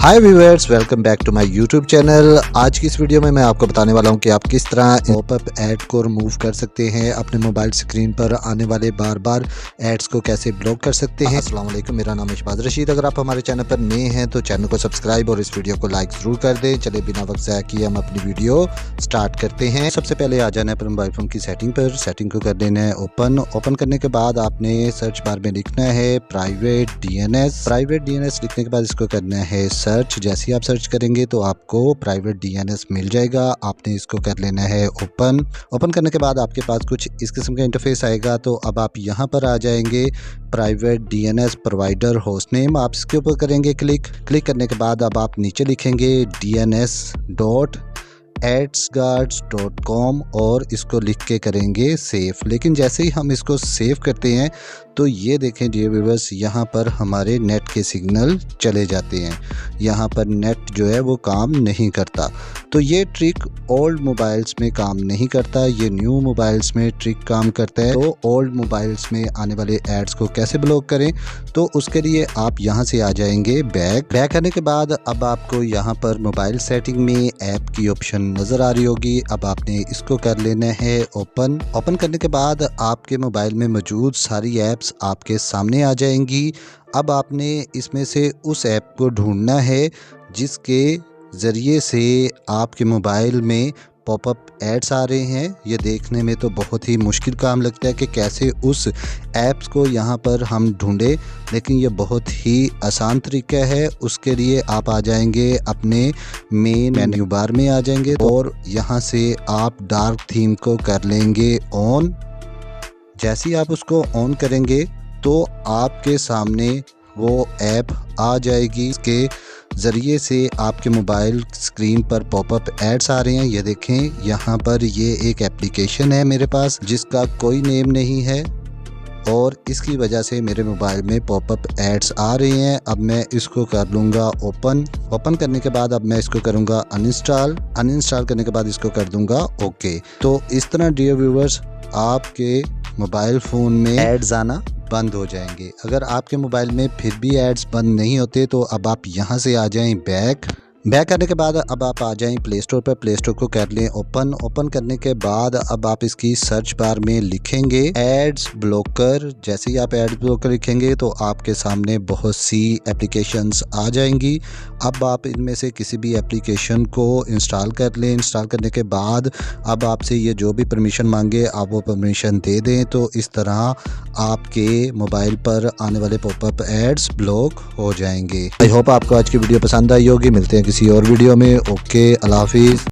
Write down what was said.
Hi viewers, welcome back to my YouTube channel. आज की इस वीडियो में मैं आपको बताने वाला हूं कि आप किस तरह पॉपअप ऐड को रिमूव कर सकते हैं, अपने मोबाइल स्क्रीन पर आने वाले बार बार एड्स को कैसे ब्लॉक कर सकते हैं। अस्सलाम वालेकुम, मेरा नाम है शहबाज रशीद। अगर आप हमारे चैनल पर नए हैं तो चैनल को सब्सक्राइब और इस वीडियो को लाइक ज़रूर कर दें। चले बिना वक्त ज़ाया किए हम अपनी वीडियो स्टार्ट करते हैं। सबसे पहले आ जाना है अपने मोबाइल फ़ोन की सेटिंग पर। सेटिंग को कर देना है ओपन करने के बाद आपने सर्च बार में लिखना है प्राइवेट डीएनएस लिखने के बाद इसको करना है सर्च। जैसे ही आप सर्च करेंगे तो आपको प्राइवेट डीएनएस मिल जाएगा। आपने इसको कर लेना है ओपन करने के बाद आपके पास कुछ इस किस्म का इंटरफेस आएगा। तो अब आप यहाँ पर आ जाएंगे private DNS provider host name, आप इसके ऊपर करेंगे क्लिक करने के बाद अब आप नीचे लिखेंगे dns.adsguards.com और इसको लिख के करेंगे सेव। लेकिन जैसे ही हम इसको सेव करते हैं तो ये देखें डियर व्यूअर्स, यहाँ पर हमारे नेट के सिग्नल चले जाते हैं। यहाँ पर नेट जो है वो काम नहीं करता। तो ये ट्रिक ओल्ड मोबाइल्स में काम नहीं करता, ये न्यू मोबाइल्स में ट्रिक काम करता है। तो ओल्ड मोबाइल्स में आने वाले एड्स को कैसे ब्लॉक करें, तो उसके लिए आप यहाँ से आ जाएंगे बैक करने के बाद अब आपको यहाँ पर मोबाइल सेटिंग में ऐप की ऑप्शन नज़र आ रही होगी। अब आपने इसको कर लेना है ओपन करने के बाद आपके मोबाइल में मौजूद सारी ऐप्स आपके सामने आ जाएंगी। अब आपने इसमें से उस ऐप को ढूंढना है जिसके ज़रिए से आपके मोबाइल में पॉपअप एड्स आ रहे हैं। ये देखने में तो बहुत ही मुश्किल काम लगता है कि कैसे उस ऐप्स को यहाँ पर हम ढूंढें, लेकिन ये बहुत ही आसान तरीका है। उसके लिए आप आ जाएंगे अपने मेन मेन्यू बार में आ जाएंगे और यहाँ से आप डार्क थीम को कर लेंगे ऑन। जैसे ही आप उसको ऑन करेंगे तो आपके सामने वो ऐप आ जाएगी। इसके ज़रिए से आपके मोबाइल स्क्रीन पर पॉपअप एड्स आ रहे हैं। ये देखें, यहाँ पर ये एक एप्लीकेशन है मेरे पास जिसका कोई नेम नहीं है और इसकी वजह से मेरे मोबाइल में पॉपअप एड्स आ रहे हैं। अब मैं इसको कर लूँगा ओपन करने के बाद अब मैं इसको करूँगा अनइंस्टॉल करने के बाद इसको कर दूँगा ओके। तो इस तरह डियर व्यूअर्स आपके मोबाइल फ़ोन में एड्स आना बंद हो जाएंगे। अगर आपके मोबाइल में फिर भी एड्स बंद नहीं होते तो अब आप यहाँ से आ जाएं बैक करने के बाद अब आप आ जाएं प्ले स्टोर पर। प्ले स्टोर को कर लें ओपन करने के बाद अब आप इसकी सर्च बार में लिखेंगे एड्स ब्लॉकर। जैसे ही आप एड्स ब्लॉकर लिखेंगे तो आपके सामने बहुत सी एप्लीकेशंस आ जाएंगी। अब आप इनमें से किसी भी एप्लीकेशन को इंस्टॉल कर लें। इंस्टॉल करने के बाद अब आपसे ये जो भी परमिशन मांगे आप वो परमिशन दे दें। तो इस तरह आपके मोबाइल पर आने वाले पॉपअप एड्स ब्लॉक हो जाएंगे। आई होप आपको आज की वीडियो पसंद आई होगी। मिलते हैं किसी और वीडियो में। ओके, अल्लाह हाफिज़।